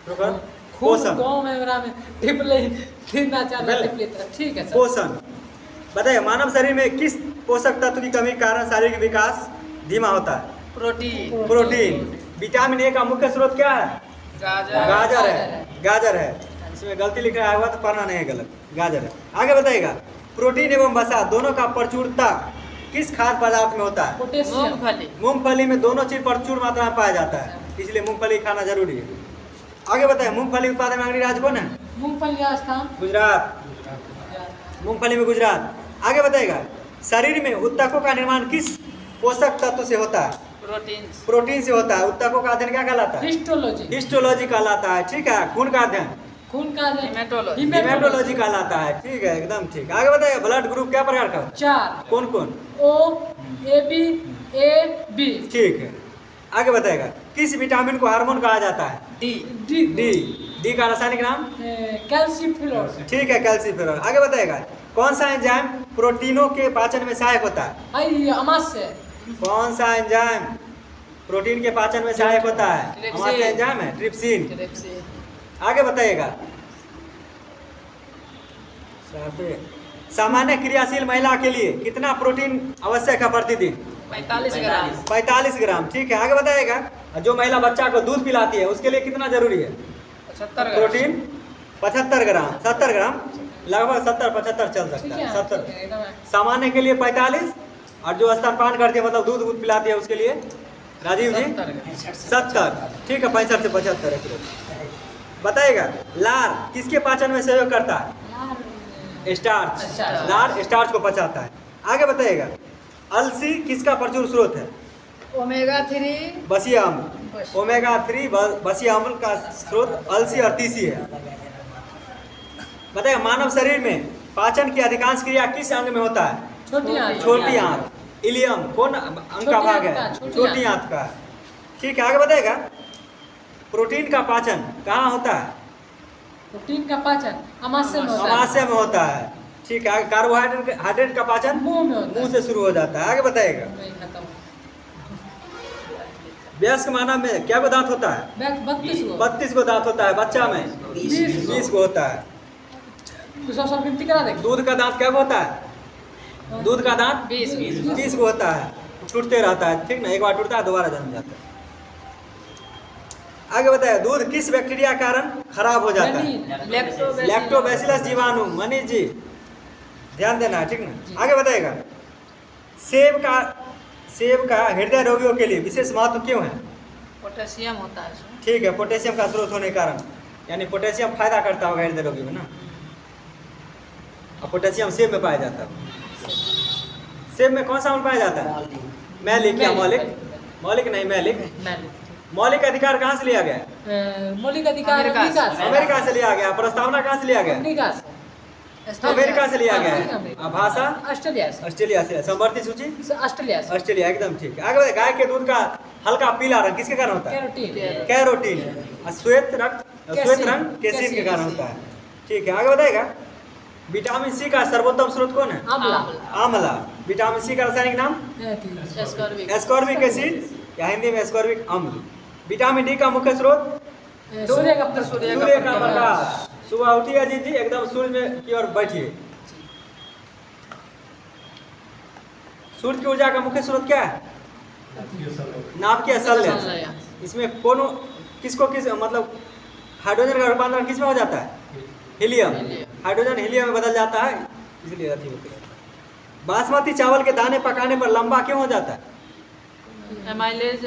पोषण गाँव में मेरा में टिपले लेना चाहता टिपले ठीक है सर। पोषण बताइए, मानव शरीर में किस पोषक तत्व की कमी के कारण शारीरिक विकास धीमा होता है? प्रोटीन। प्रोटीन। विटामिन ए का मुख्य स्रोत क्या है? गाजर। गाजर है, गाजर है। इसमें गलती लिख रहा हुआ तो पढ़ना नहीं है, गलत, गाजर है। आगे बताइएगा, प्रोटीन एवं वसा दोनों का प्रचुरता किस खाद्य पदार्थ में होता है? मूंगफली। मूंगफली में दोनों चीज प्रचुर मात्रा में पाया जाता है, इसलिए मूंगफली खाना जरूरी है। आगे बताइए, मूंगफली उत्पादन में अग्रणी राज्य कौन है? मूंगफली राजस्थान। गुजरात। मूंगफली में गुजरात। आगे बताइएगा, शरीर में उत्तकों का निर्माण किस पोषक तत्व से होता है? प्रोटीन। प्रोटीन से होता है। उत्तकों का अध्ययन क्या कहलाता है? हिस्टोलॉजी। हिस्टोलॉजी कहलाता है, ठीक है। खून का अध्ययन खून का हेमेटोलॉजी। हेमेटोलॉजी कहलाता है, ठीक है, एकदम ठीक। आगे बताइए, ब्लड ग्रुप क्या प्रकार का? 4। कौन कौन? ओ ए बी ए बी। ठीक है। आगे बताएगा, किस विटामिन को हार्मोन कहा जाता है? डी। डी। डी। डी का रासायनिक नाम? कैल्सिफेरॉल। ठीक है, कैल्सिफेरॉल। आगे बताएगा, कौन सा एंजाइम प्रोटीनों के पाचन में सहायक होता है? आई अमाशय। कौन सा एंजाइम प्रोटीन के पाचन में सहायक होता है? ट्रिप्सिन। हमारा एंजाइम है ट्रिप्सिन। ट्रिप्सिन। आगे बताइएगा, सामान्य क्रियाशील महिला के लिए कितना प्रोटीन आवश्यक है प्रतिदिन? 45 ग्राम। 45 ग्राम, ठीक है। आगे बताइएगा, जो महिला बच्चा को दूध पिलाती है उसके लिए कितना जरूरी है 75 ग्राम। प्रोटीन? 75 ग्राम। 70 ग्राम लगभग 70-75 चल सकता है। 70 सामान्य के लिए 45, और जो स्तनपान करती है मतलब दूध पिलाती है उसके लिए राजीव जी 70, ठीक है। 65 से 75 किलो। बताइएगा, लार किसके पाचन में सहयोग करता है? स्टार्च। लार स्टार्च को पचाता है। आगे बताइएगा, अलसी किसका प्रचुर स्रोत है? ओमेगा 3 बसीय अम्ल। ओमेगा 3 बसीय अम्ल का स्रोत अलसी और तीसी है। बताइए, मानव शरीर में पाचन की अधिकांश क्रिया किस अंग में होता है? छोटी आंत। छोटी आंत, इलियम। कौन अंग का भाग है? छोटी आंत का, ठीक है। आगे बताइएगा, प्रोटीन का पाचन कहाँ होता है? प्रोटीन का पाचन अमाशय में होता है। अमाशय में होता है, ठीक है। कार्बोहाइड्रेट का पाचन मुंह में होता है। मुंह से शुरू हो जाता है। आगे बताइएगा, वयस्क मानव में क्या को दांत होता है? 32 को दांत होता है। बच्चा में 20 को होता है। गिनती करा दें। दूध का दांत क्या को होता है? दूध का दांत 20 को होता है, टूटते रहता है, ठीक ना। एक बार टूटता है दोबारा जन्म जाता है। आगे बताइए, दूध किस बैक्टीरिया के कारण खराब हो जाता है? लैक्टोबैसिलस जीवाणु। मनीष जी ध्यान देना है, ठीक ना। आगे बताइएगा, सेब का हृदय रोगियों के लिए विशेष महत्व क्यों है? पोटेशियम होता है इसमें। ठीक है, पोटेशियम का स्रोत होने के कारण, यानी पोटेशियम फायदा करता होगा हृदय रोगी में ना। और पोटेशियम सेब में पाया जाता है। सेब में कौन सा अम्ल पाया जाता है? मैलिक या मौलिक? मौलिक नहीं, मैलिक। मौलिक अधिकार कहाँ से लिया गया? मौलिक अधिकार अमेरिका से लिया गया। प्रस्तावना कहाँ से लिया गया? अमेरिका से लिया गया है। भाषा ऑस्ट्रेलिया से। समवर्ती सूची ऑस्ट्रेलिया, एकदम ठीक है। आगे बताइए, गाय के दूध का हल्का पीला रंग किसके कारण होता है? कैरोटीन। श्वेत रंग केसीन के कारण होता है, ठीक है। आगे बताइएगा, विटामिन सी का सर्वोत्तम स्रोत कौन है? आंवला। विटामिन सी का रासायनिक नाम? एस्कॉर्बिक एसिड, या हिंदी में एस्कॉर्बिक अम्ल। विटामिन डी का मुख्य स्रोत? सूर्य का प्रकाश। सुबह उठिए अजीत जी, एकदम सूर्य में की ओर बैठिए। सूर्य की ऊर्जा का मुख्य स्रोत क्या है? नाभिकीय संलयन। इसमें किस मतलब हाइड्रोजन का रूपांतरण किस में हो जाता है? हीलियम। हाइड्रोजन हीलियम में बदल जाता है, इसलिए अति होती है। बासमती चावल के दाने पकाने पर लंबा क्यों हो जाता है? एमाइलेज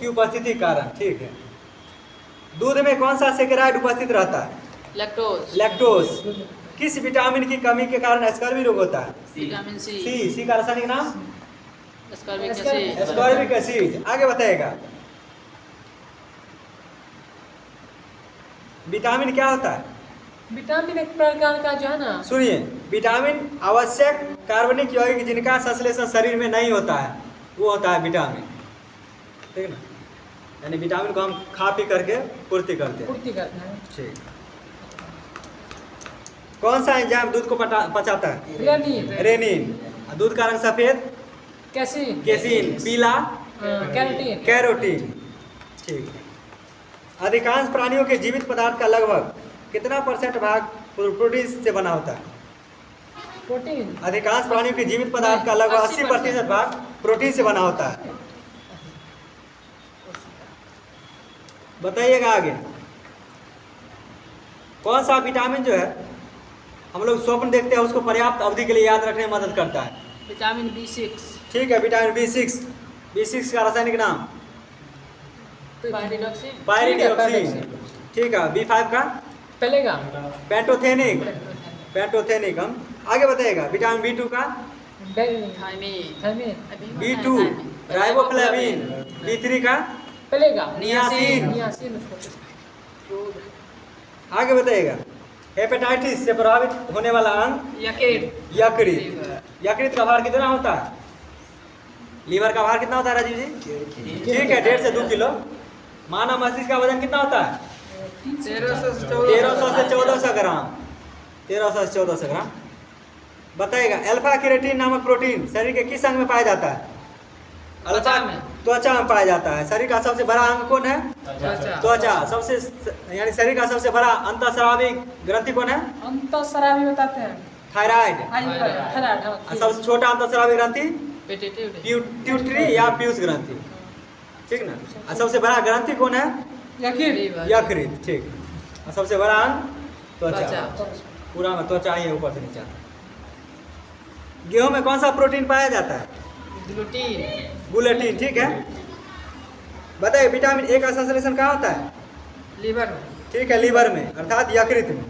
की उपस्थिति के कारण, ठीक है। दूध में कौन सा सेकेराइड उपस्थित रहता है? लैक्टोज। किस विटामिन की कमी के कारण स्कर्वी रोग होता है? Vitamin C. सी का रासायनिक नाम? Ascorbic acid. आगे बताइएगा, विटामिन क्या होता है? विटामिन एक प्रकार का जो है ना, सुनिए, विटामिन आवश्यक कार्बनिक यौगिक जिनका संश्लेषण शरीर में नहीं होता है, वो होता है विटामिन, ठीक है ना। यानी विटामिन को हम खा पी करके पूर्ति करते हैं, ठीक। कौन सा एंजाइम दूध को पचाता है? रेनिन। दूध का रंग सफेद? केसीन। पीला? कैरोटीन, ठीक है। अधिकांश प्राणियों के जीवित पदार्थ का लगभग कितना % भाग प्रोटीन से बना होता है? प्रोटीन अधिकांश प्राणियों के जीवित पदार्थ का लगभग 80% भाग प्रोटीन से बना होता है। बताइएगा आगे। कौन सा विटामिन जो है हम लोग स्वप्न देखते हैं उसको पर्याप्त अवधि के लिए याद रखने में मदद करता है? विटामिन B6 ठीक है, विटामिन B6 का रासायनिक नाम पायरिडॉक्सिन। ठीक है, B5 का पहलेगा पेंटोथेनिक। हम आगे बताइएगा। विटामिन B2 का थायमीन B2 राइबोफ्लेविन। B3 का पहलेगा नियासिन। उसको आगे बताइएगा। हेपेटाइटिस से प्रभावित होने वाला अंग यकृत। यकृत का भार कितना होता है? लीवर का भार कितना होता है राजीव जी? ठीक है, 1.5 से 2 किलो। मानव मस्तिष्क का वजन कितना होता है? 1300 से 1400 ग्राम। 1300 से 1400 ग्राम। बताइएगा। अल्फा केराटिन नामक प्रोटीन शरीर के किस अंग में पाया जाता है? त्वचा में पाया जाता है। शरीर का सबसे बड़ा अंग कौन है? त्वचा। सबसे यानी शरीर का सबसे बड़ा अंतःस्रावी ग्रंथि कौन है? अंतःस्रावी बताते हैं थायराइड। थायराइड। सबसे छोटा अंतःस्रावी ग्रंथि पिट्यूटरी प्यूटरी या पीयूष ग्रंथि। ठीक ना। और सबसे बड़ा ग्रंथि कौन है? यकृत। ठीक। और सबसे बड़ा अंग त्वचा। पूरा में त्वचा ही है, ऊपर से नीचे आता। गेहूं में कौन सा प्रोटीन पाया जाता है? ग्लूटीन। ठीक है। बताइए। विटामिन ए का संश्लेषण कहाँ होता है? लीवर में। ठीक है, लीवर में अर्थात यकृत में।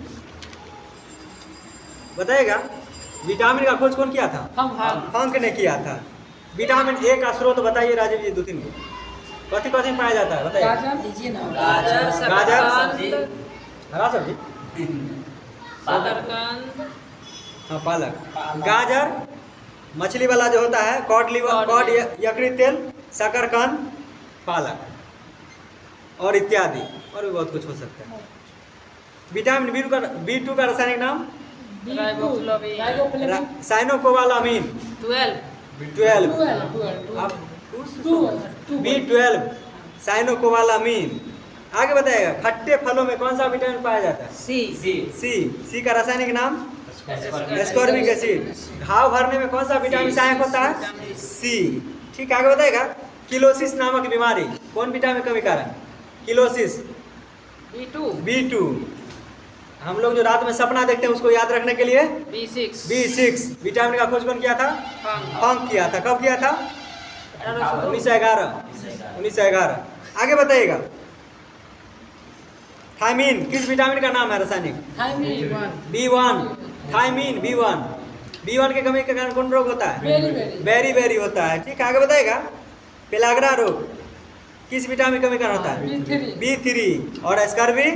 बताइएगा। विटामिन का खोज कौन किया था? फंक ने किया था। विटामिन ए का स्रोत बताइए राजीव जी, 2-3 को। कथी पाया जाता है बताइए? गाजर, हरा सब्जी, हाँ पालक, गाजर, मछली वाला जो होता है कॉड लीवर, कॉड यकृत तेल, शकरकंद, पालक और इत्यादि, और भी बहुत कुछ हो सकता है। विटामिन B2 का रासायनिक नाम? साइनोकोबालामीन। 12 B12 साइनोकोबालामीन। आगे बताइएगा। खट्टे फलों में कौन सा विटामिन पाया जाता है? सी का रासायनिक नाम? Ascorbic acid. घाव भरने में कौन सा विटामिन सहायक होता है? सी। ठीक है, आगे बताएगा। किलोसिस नामक बीमारी कौन विटामिन कमी कारण? Cheilosis B2। हम लोग जो रात में सपना देखते हैं उसको याद रखने के लिए B6 विटामिन का खोज कौन किया था? फंक किया था। कब किया था? 1911। आगे बताइएगा। थायमीन किस विटामिन का नाम है रासायनिक? B1। थायमीन B1 के कमी के कारण कौन रोग होता है? बेरी होता है। ठीक है, आगे बताएगा। पेलाग्रा रोग किस विटामिन कमी कारण होता है? B3। और स्कर्वी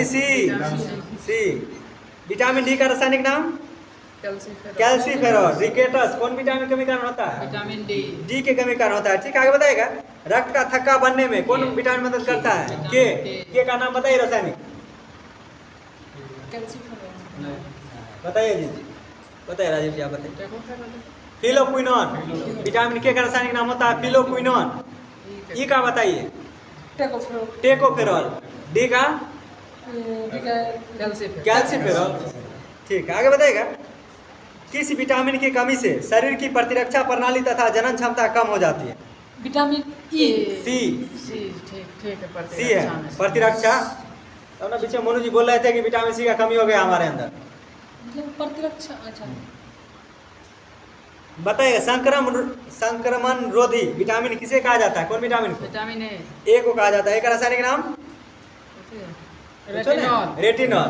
सी। विटामिन डी का रासायनिक नाम? कैल्सीफेरॉल। रिकेटस कौन विटामिन कमी कारण होता है? विटामिन डी के कमी कारण होता है। ठीक है, आगे बताएगा। रक्त का थक्का बनने में कौन विटामिन मदद करता है? के का नाम बताइए रासायनिक। बताइए जी, बताइए राजीव जी, आप बताइए। फिलोक्विनोन विटामिन के का रासायनिक नाम होता है फिलोक्विनोन। ई का बताइए? टेकोफेरॉल। डी का कैल्सीफेरॉल। ठीक है, आगे बताइएगा। किस विटामिन की कमी से शरीर की प्रतिरक्षा प्रणाली तथा जनन क्षमता कम हो जाती है? Vitamin E. सी है प्रतिरक्षा। तो ना पीछे मोनू जी बोल रहे थे कि विटामिन सी का कमी हो गया हमारे अंदर। प्रतिरक्षा। अच्छा, बताइए। संक्रमण रोधी विटामिन किसे कहा जाता है? कौन विटामिन को? विटामिन ए को कहा जाता है। ए का रासायनिक नाम? रेटिनॉल।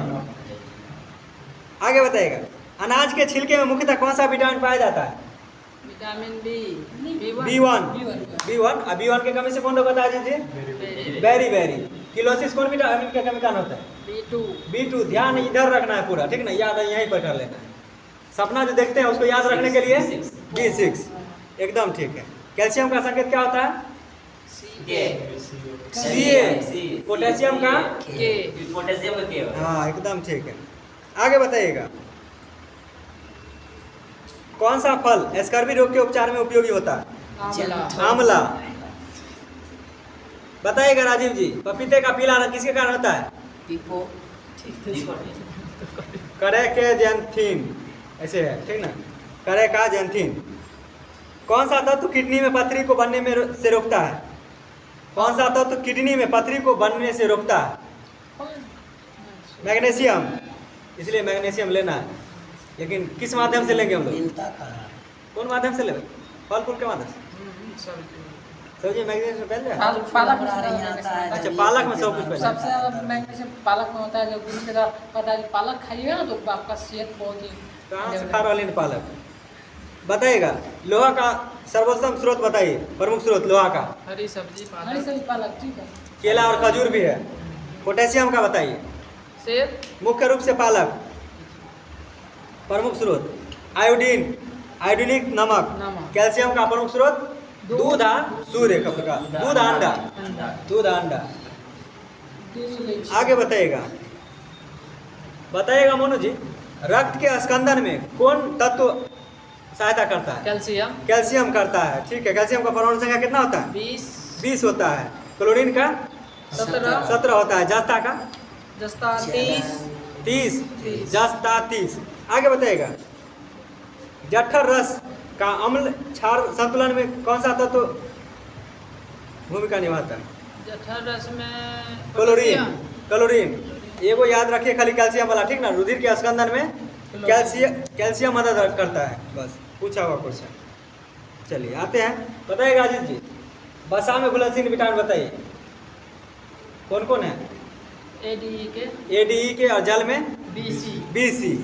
आगे बताइएगा। अनाज के छिलके में मुख्यतः कौन सा विटामिन पाया जाता है? Vitamin B1। अब B1 के कमी से कौन रोग होता है जी? बेरी। किलोसिस कौन विटामिन के कमी कारण होता है? B2। ध्यान इधर रखना है पूरा, ठीक ना, याद यहीं पर कर लेना है। सपना जो देखते हैं उसको याद रखने के लिए B6 एकदम ठीक है। कैल्शियम का संकेत क्या होता है? Ca। पोटेशियम का K। हाँ एकदम ठीक है। आगे बताइएगा। कौन सा फल स्कर्वी रोग के उपचार में उपयोगी होता है? आंवला। बताइएगा राजीव जी, पपीते का पीला रंग किसके कारण होता है? Tipo. करेकेजेंथिन, ऐसे है ठीक ना, करेकाजेंथिन। कौन सा तत्व किडनी में पथरी को बनने में से रोकता है? कौन सा तत्व किडनी में पथरी को बनने से रोकता है? मैग्नीशियम। इसलिए मैग्नीशियम लेना है, लेकिन किस माध्यम से लेंगे हम लोग? कौन माध्यम से लेंगे? फल फूल के माध्यम से। सब्जी मैग्नीशियम पहल जाए। पालक अच्छा, पालक में सब कुछ पहले। सबसे ज़्यादा मैग्नीशियम पालक में होता है। जब उसके साथ पता है पालक खाइएगा ना तो आपका सेहत बहुत ही। कहाँ से खा रहा है पालक? बताइएगा। लोहा का सर्वोत्तम स्रोत बताइए, प्रमुख स्रोत लोहा का। हरी सब्जी हरी सब्जी पालक, ठीक है। केला और खजूर भी है। पोटेशियम का बताइए। सेब। मुख्य रूप से पालक प्रमुख स्रोत। आयोडीन, आयोडीनिक नमक। कैल्शियम का प्रमुख स्रोत दूध और सूर्य का प्रकाश। दूध अंडा, दूध अंडा। आगे बताइएगा। बताइएगा मोनू जी, रक्त के स्कंदन में कौन तत्व सहायता करता है? कैल्शियम। कैल्शियम करता है, ठीक है। कैल्शियम का परमाणु संख्या कितना होता है? 20 होता है। क्लोरीन का 17 होता है। जस्ता का? जस्ता 30। जस्ता 30। आगे बताइएगा। जठर रस का अम्ल क्षार संतुलन में कौन सा तत्व भूमिका निभाता है? जठर रस में क्लोरीन। क्लोरीन एगो याद रखिए खाली, कैल्शियम वाला, ठीक ना। रुधिर के स्कंदन में कैल्शियम मदद करता है। बस पूछा हुआ क्वेश्चन। चलिए आते हैं। बताइएगा अजीत जी, वसा में घुलनशील विटामिन बताइए कौन कौन है? ADE के और जल में BC।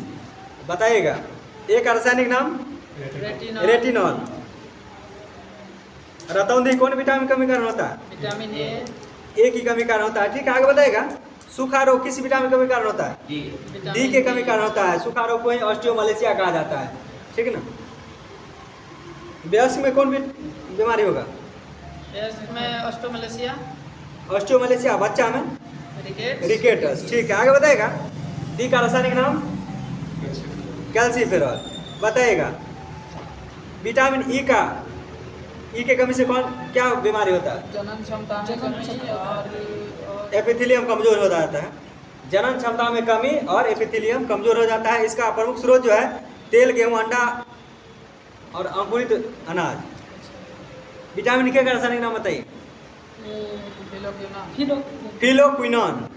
बताइएगा। एक रासायनिक नाम रेटिनॉल। रतौंधी कौन विटामिन कमी कारण होता है? विटामिन ए की कमी कारण होता है, ठीक है। आगे बताइएगा। सूखा रोग किस विटामिन कमी कारण होता है? डी के कमी कारण होता है। सूखा रोग को ही ऑस्टियोमलेशिया कहा जाता है, ठीक है ना। वयस्क में कौन बीमारी होगा? में ऑस्टियोमलेशिया। बच्चा में रिकेटस, ठीक है। आगे बताइएगा। डी का रासायनिक नाम कैल्सीफेरॉल। बताइएगा। विटामिन ई के कमी से कौन क्या बीमारी होता है? जनन क्षमता में कमी और एपिथेलियम कमजोर हो जाता है। जनन क्षमता में कमी और एपिथेलियम कमजोर हो जाता है। इसका प्रमुख स्रोत जो है तेल, गेहूं, अंडा और अंकुरित अनाज। विटामिन के का रासायनिक नाम बताइए। फिलोक्विनोन।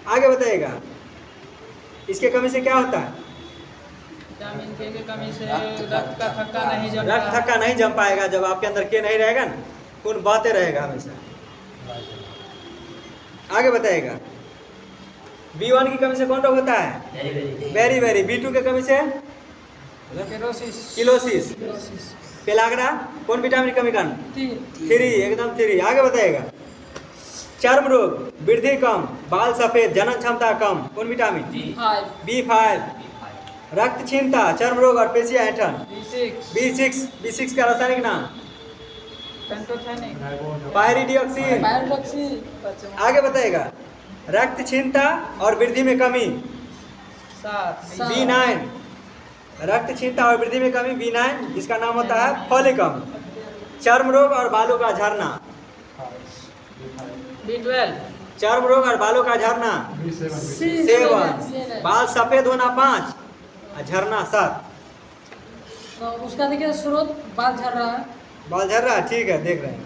आगे बताइएगा। इसके कमी से क्या होता है? विटामिन के कमी से रक्त का थक्का नहीं जम रक्त थक्का नहीं जम पाएगा। जब आपके अंदर के नहीं रहेगा ना, खून बहते रहेगा हमेशा। आगे बताइएगा। B1 की कमी से कौन रोग होता है? बेरी। B2 की कमी से किलोसिस। पेलाग्रा कौन विटामिन की कमी कारण? 3, एकदम 3। आगे बताइएगा। चर्म रोग, वृद्धि कम, बाल सफेद, जनन क्षमता कम, कौन विटामिन? B5। रक्त क्षीणता, चर्म रोग और पेशिया ऐंठन, B6 का रासायनिक नाम पायरिडिऑक्सिन। आगे बताइएगा। रक्त क्षीणता और वृद्धि में कमी B9। रक्त क्षीणता और वृद्धि में कमी B9, जिसका नाम होता है फॉलिकम। चर्म रोग और बालों का झड़ना B12। चर्म रोग और बालों का झड़ना 7। बाल सफेद होना 5 और झड़ना 7। तो उसका देखिए स्रोत बाल झड़ रहा है। बाल झड़ रहा है, ठीक है, देख रहे हैं।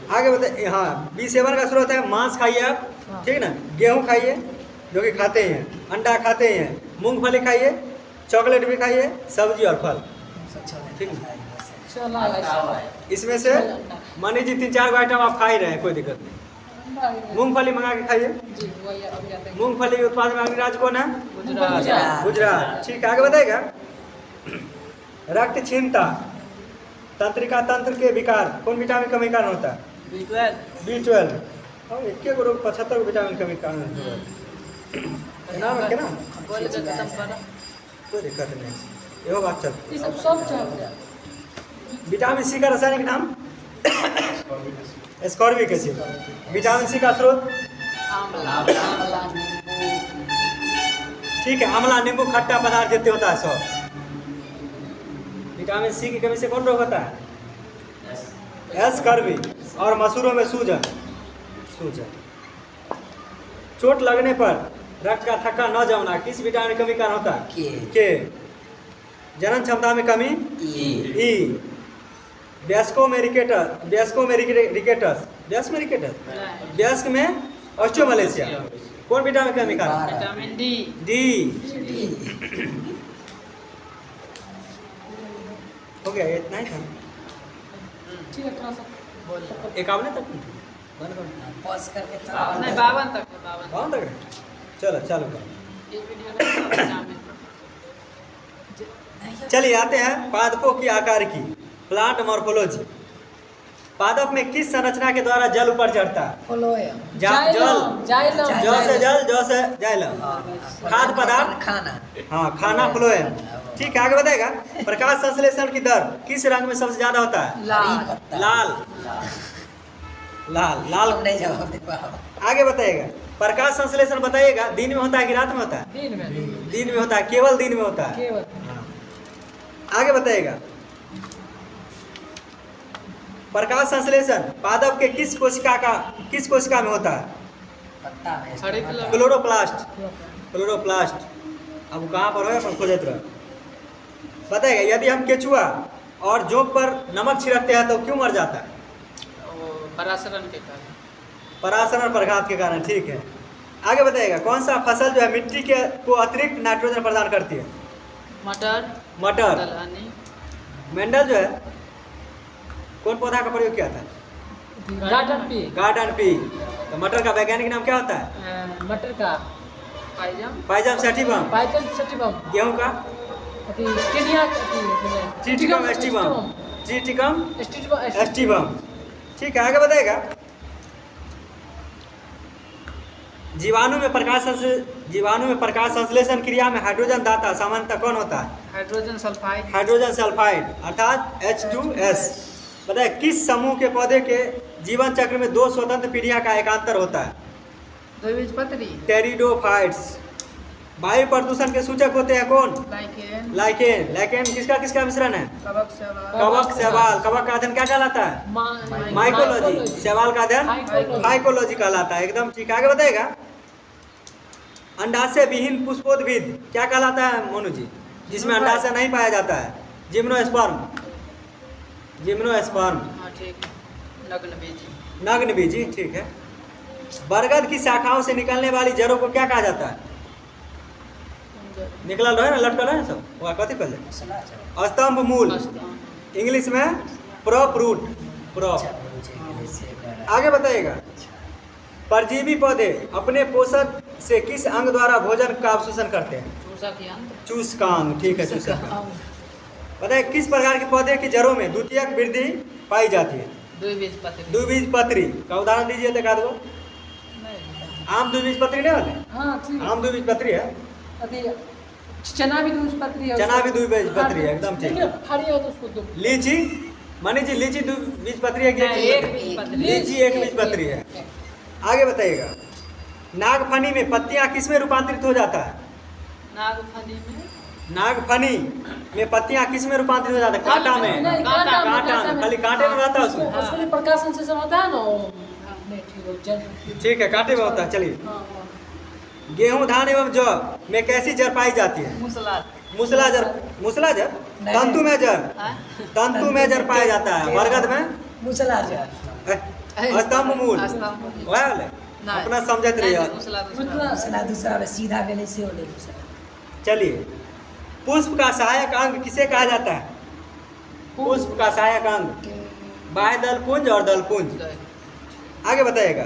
आगे बताइए। हाँ, B7 का स्रोत है मांस खाइए आप, ठीक है ना। गेहूं खाइए जो कि खाते हैं, अंडा खाते हैं, मूंगफली खाइए, चॉकलेट भी खाइए, सब्जी और फल, ठीक है। इसमें से मानी जी 3-4 आइटम आप खा ही रहे हैं, कोई दिक्कत नहीं। मूंगफली मंगा के खाइए। मूंगफली के उत्पादन में अग्रणी राज्य कौन है? गुजरात, ठीक है। आगे बताएगा। रक्त क्षीणता, तंत्रिका तंत्र के विकार, कौन विटामिन कमी कारण होता है? B12। और 21 रोग 75 विटामिन कमी कारण होता है। नाम रखे ना, कोई दिक्कत नहीं, यहो बात चल। विटामिन सी का रासायनिक नाम एस्कॉर्बिक एसिड। विटामिन सी का स्रोत ठीक है, आंवला, नींबू, खट्टा पदार्थ जितने होता है सब। विटामिन सी की कमी से कौन रोग होता है? एस्कॉर्बिक। और मसूरों में सूजन। सूजन। चोट लगने पर रक्त का थक्का न जमना किस विटामिन की कमी कारण होता है? के। जनन क्षमता में कमी? ई। वयस्कों में वयस्क में ऑस्टियोमलेशिया कौन विटामिन की कमी कारण? Vitamin D. डी। हो गया, इतना ही था। ठीक है, थोड़ा सा 51 तक पॉज करके नहीं 52 तक है, 52 कौन तक रहे? चलो चालू करो। ये वीडियो में विटामिन चलिए आते हैं पादपों की आकार की प्लांट मॉर्फोलॉजी। पादप में किस संरचना के द्वारा जल ऊपर चढ़ता है? फ्लोएम। जल। जाइलम। जल से जल, जल से जाइलम। खाद्य पदार्थ? खाना। हाँ, खाना फ्लोएम। ठीक है, आगे बताएगा। प्रकाश संश्लेषण की दर किस रंग में सबसे ज्यादा होता है? लाल। लाल। लाल। लाल। नहीं जवाब दे पाओ। आगे बताइएगा। प्रकाश संश्लेषण बताइएगा दिन में होता है कि रात में होता है? दिन में। दिन में होता है, केवल दिन में होता है। केवल। आगे बताइएगा। प्रकाश संश्लेषण पादप के किस कोशिका में होता है? पत्ता में हरित लवण। क्लोरोप्लास्ट। क्लोरोप्लास्ट। अब कहाँ पर है अपन खोजत रह। बताइएगा, यदि हम केचुआ और जोंक पर नमक छिड़कते हैं तो क्यों मर जाता है? वो परासरण के कारण। परासरण प्रघात के कारण। ठीक है, आगे बताइएगा। कौन सा फसल जो है मिट्टी को अतिरिक्त नाइट्रोजन प्रदान करती है? मटर। मटर। दलहनी। मेंडल जो है कौन पौधा का प्रयोग किया था? Garden pea. तो मटर का वैज्ञानिक नाम क्या होता है? मटर का पाइजम। पाइजम सैटिवम। सटिवम। गेहूं का? Triticum aestivum. Triticum aestivum. ठीक है, आगे बताएगा। जीवाणु में प्रकाश संश्लेषण क्रिया में हाइड्रोजन दाता सामान्यतः कौन होता है? Hydrogen sulphide. हाइड्रोजन सल्फाइड अर्थात H2S। बताए किस समूह के पौधे के जीवन चक्र में दो स्वतंत्र पीढ़ियां का एकांतर होता है? द्विबीजपत्री। टेरिडोफाइट्स। वायु प्रदूषण के सूचक होते हैं कौन? लाइकेन। लाइकेन किसका मिश्रण है? कवक शैवाल। कवक शैवाल। कवक का अध्ययन क्या कहलाता है? माइकोलॉजी। शैवाल का अध्ययन फाइकोलॉजी कहलाता है। एकदम ठीक। आगे बताएगा। अंडाशय विहीन पुष्पोद्भिद क्या कहलाता है मोनू जी? जिसमें अंडाशय नहीं पाया जाता है? जिम्नोस्पर्म। हाँ ठीक। नग्न बीजी। ठीक है। बरगद की शाखाओं से निकलने वाली जड़ों को क्या कहा जाता है? निकलल रहे ना, लटकल है ना सब, वह कथी कहले? स्तंभ मूल। इंग्लिश में प्रॉप रूट। प्रॉप। आगे बताइएगा। परजीवी पौधे अपने पोषक से किस अंग द्वारा भोजन का अवशोषण करते हैं? चूसकांग। ठीक है, चूसकांग। बताइए किस प्रकार के पौधे की जड़ों में द्वितीयक वृद्धि पाई जाती है? द्विबीजपत्री। का उदाहरण दीजिए तो एकाध गो। आम द्विबीजपत्री नहीं वाले? हाँ ठीक है। आम द्विबीजपत्री है। चना भी द्विबीजपत्री है। चना भी द्विबीजपत्री है। एकदम ठीक है। फली है तो उसको दो। लीची मनी जी, लीची द्विबीजपत्री है कि लीची एक बीजपत्री है? आगे बताइएगा। नागफनी में पत्तियां किस में रूपांतरित हो जाता है? नागफनी में पत्तियां किस में रूपांतरित हो जाता है? कांटा में। खाली कांटे में रहता है उसमें। उसमें प्रकाश संश्लेषण होता है ना। ठीक है, कांटे में होता है। चलिए। गेहूं, धान एवं जौ में कैसी जड़ पाई जाती है? मूसला जड़। तंतु में जड़ पाया जाता है। बरगद में मूसलाजर। स्तंभ मूल। अपना समझत रहिए। मूसला दूसरा में सीधा गले से होले मूसला। चलिए। पुष्प का सहायक अंग किसे कहा जाता है? पुष्प का सहायक अंग बाह्य दल पुंज और दल पुंज। आगे बताइएगा।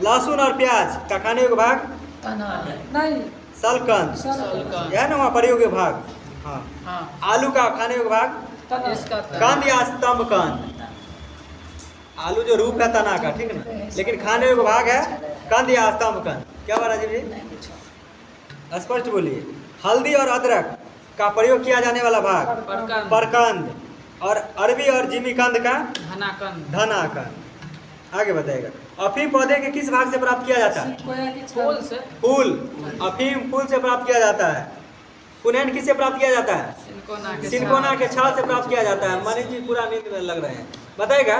लहसुन और प्याज का खाने योग्य भाग? नहीं। सलकंद। यह ना वहाँ प्रयोग भाग। हाँ। आलू का खाने योग्य भाग? कंद या स्तंभ कंद। आलू जो रूप है तना का, ठीक है ना, लेकिन खाने योग्य भाग है कंद या स्तंभ कंद। क्या बात राजीव जी? स्पष्ट बोलिए। हल्दी और अदरक का प्रयोग किया जाने वाला भाग? परकंद। और अरबी और जिमीकंद का? धनाकंद। आगे बताएगा। अफीम पौधे के किस भाग से प्राप्त किया जाता है? फूल। अफीम फूल से प्राप्त किया जाता है। पुनैन किससे प्राप्त किया जाता है? सिनकोना के छाल से प्राप्त किया जाता है। मनीष जी पूरा नींद में लग रहे हैं। बताएगा।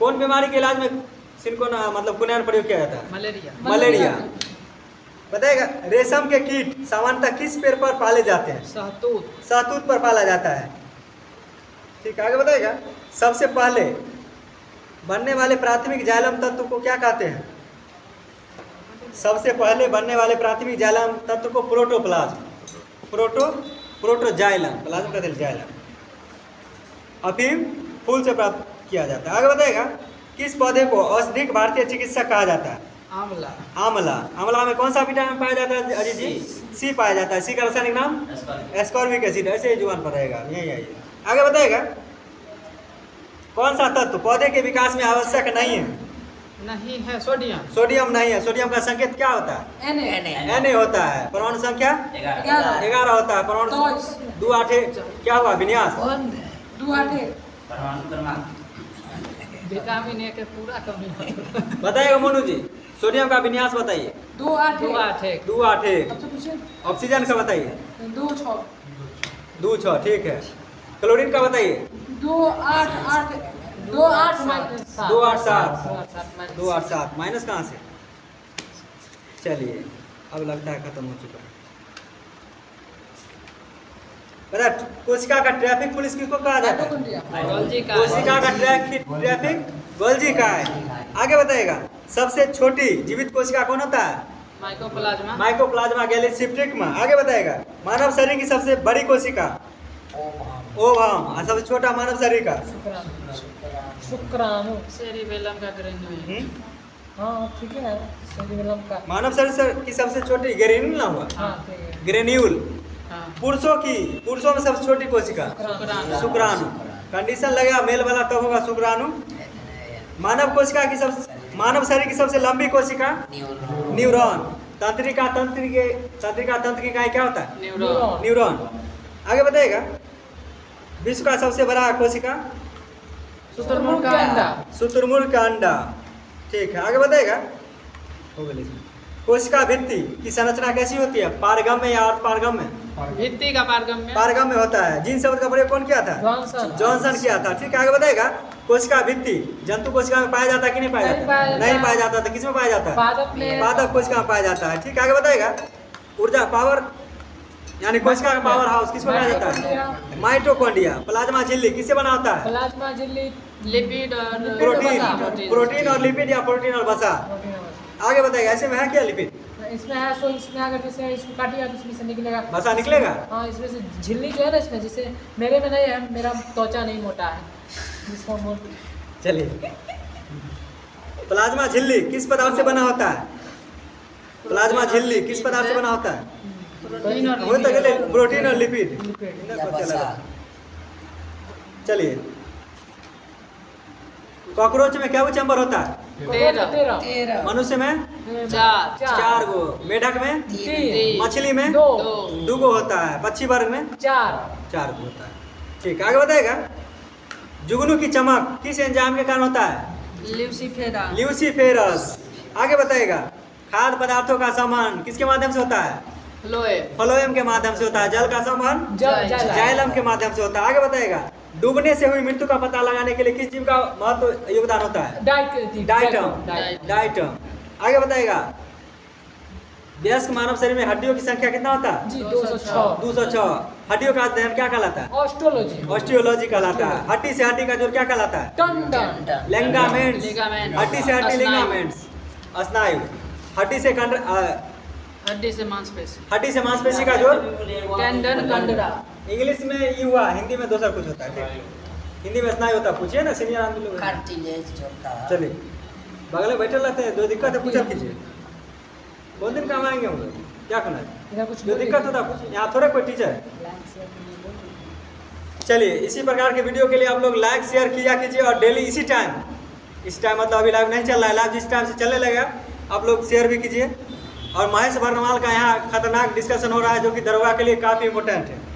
कौन बीमारी के इलाज में सिनकोना मतलब कुनैन प्रयोग किया जाता है? मलेरिया। मलेरिया। बताएगा रेशम के कीट सामान्यतः किस पेड़ पर पाले जाते हैं? शहतूत। शहतूत पर पाला जाता है। ठीक है, आगे बताएगा सबसे पहले बनने वाले प्राथमिक जाइलम तत्व को क्या कहते हैं? सबसे पहले बनने वाले प्राथमिक जाइलम तत्व को प्रोटोप्लाज्म। प्रोटोजाइलम, प्लाज्म कहते हैं जाइलम। अफीम फूल से प्राप्त किया जाता है। आगे बताएगा किस पौधे को औषधिक भारतीय चिकित्सा कहा जाता है? आंवला। आंवला। आंवला में कौन सा विटामिन पाया जाता है अजीत जी? सी पाया जाता है। सी का रासायनिक नाम एस्कॉर्बिक एसिड। ऐसे ही जुबान पर रहेगा, यही आइए। आगे बताएगा कौन सा तत्व पौधे के विकास में आवश्यक नहीं है? नहीं है सोडियम। सोडियम नहीं है। सोडियम का संकेत क्या होता है? Na होता है। परमाणु संख्या 11 होता है। परमाणु 2 8 क्या हुआ विन्यास? विटामिन ए के पूरा कमी। बताइएगा मोनू जी सोडियम का विन्यास बताइए। 2 8 2 8 1। ऑक्सीजन का बताइए। 2 6 2 6 ठीक है। क्लोरीन का बताइए। 2 8 8 2 8 2 8 7 2 8 7 माइनस कहाँ से? चलिए अब लगता है खत्म हो चुका है। पता कोशिका का ट्रैफिक पुलिस किसको कहा जाता है? गोल्जी का। कोशिका का ट्रैफिक गोल्जी का है। आगे बताएगा सबसे छोटी जीवित कोशिका कौन होता है? माइकोप्लाज्मा। माइकोप्लाज्मा गैलेक्सिप्टिकमा। आगे बताएगा मानव शरीर की सबसे बड़ी कोशिका? ओवम। और सबसे छोटा मानव शरीर का? शुक्राणु। सेरिबेलम का ग्रेन्यूल। हाँ ठीक है, सेरिबेलम का। मानव शरीर की सबसे छोटी ग्रेन्यूल ना हुआ? हाँ ठीक है। ग्रेन्यूल। हाँ। पुरुषों में सबसे छोटी कोशिका? शुक्राणु। कंडीशन लगेगा मेल वाला तब होगा शुक्राणु। मानव कोशिका की मानव शरीर की सबसे लंबी कोशिका? न्यूरॉन। तंत्रिका तंत्र की इकाई क्या होता है? न्यूरॉन। न्यूरॉन। आगे बताएगा विश्व का सबसे बड़ा कोशिका? शुतुरमुर्ग का अंडा। शुतुरमुर्ग का अंडा। ठीक है, आगे बताएगा हो गया इसमें। कोशिका भित्ति की संरचना कैसी होती है? पारगम में या अर्धपारगम में? भित्ति का पारगम में। पारगम में होता है। जीन शब्द का प्रयोग कौन किया था? जॉनसन किया था। ठीक है, आगे बताएगा कोशिका भित्ति जंतु कोशिका में पाया जाता है कि नहीं पाया जाता? नहीं पाया जाता। तो किस में पाया जाता है? पादप कोशिका में पाया जाता है। ठीक है, आगे बताएगा ऊर्जा पावर यानी कोशिका का पावर हाउस किसको कहा जाता है? माइटोकॉन्ड्रिया। प्लाज्मा झिल्ली किससे बना होता है? प्लाज्मा झिल्ली लिपिड और प्रोटीन और लिपिड या प्रोटीन और वसा। आगे बताएगा ऐसे में है क्या लिपिड? इसमें है, सो इसमें अगर जैसे इसको काटिएगा तो इसमें से निकलेगा वसा निकलेगा। हाँ इसमें से झिल्ली जो है ना इसमें, जैसे मेरे में नहीं है, मेरा त्वचा नहीं मोटा है जिसको चलिए प्लाज्मा झिल्ली किस पदार्थ से बना होता है? प्लाज्मा झिल्ली किस पदार्थ से बना होता है? प्रोटीन और लिपिड। चलिए कॉकरोच में क्या चैम्बर होता है? 13। मनुष्य में 4 गो। मेढक में 3। मछली में 2 गो होता है। पक्षी वर्ग में 4 गो होता है। ठीक, आगे बताएगा जुगनू की चमक किस एंजाइम के कारण होता है? ल्यूसीफेरस। आगे बताएगा खाद्य पदार्थों का संवहन किसके माध्यम से होता है? फ्लोएम के माध्यम से होता है। जल का संवहन जाइलम के माध्यम से होता है। आगे बताएगा डूबने से हुई मृत्यु का पता लगाने के लिए किस जीव का महत्व योगदान होता है? डाइटम। आगे बताएगा वयस्क मानव शरीर में हड्डियों की संख्या कितना होता है? 206। हड्डियों का अध्ययन क्या कहलाता है? ऑस्टियोलॉजी कहलाता है। हड्डी से हड्डी का जोड़ क्या कहलाता है? लिगामेंट्स। हड्डी से हड्डी लिगामेंट्स। स्नायु। हड्डी से मांसपेशी का जोड़ कंडरा। इंग्लिश में ये हुआ, हिंदी में दूसरा कुछ होता है। हिंदी में स्नायु होता है। पूछिए ना सीनियर आदमी लोग। चलिए बगल में बैठे रहते हैं, जो दिक्कत है पूछा कीजिए। बहुत दिन काम आएंगे हम लोग, क्या करना है? जो दिक्कत होता है पूछिए, यहाँ थोड़ा कोई टीचर है। चलिए इसी प्रकार के वीडियो के लिए आप लोग लाइक शेयर किया कीजिए और डेली इस टाइम मतलब अभी लाइव नहीं चल रहा है, लाइव जिस टाइम से चलने लगेगा आप लोग शेयर भी कीजिए। और महेश बर्नवाल का यहाँ खतरनाक डिस्कशन हो रहा है जो कि दरोगा के लिए काफ़ी इम्पोर्टेंट है।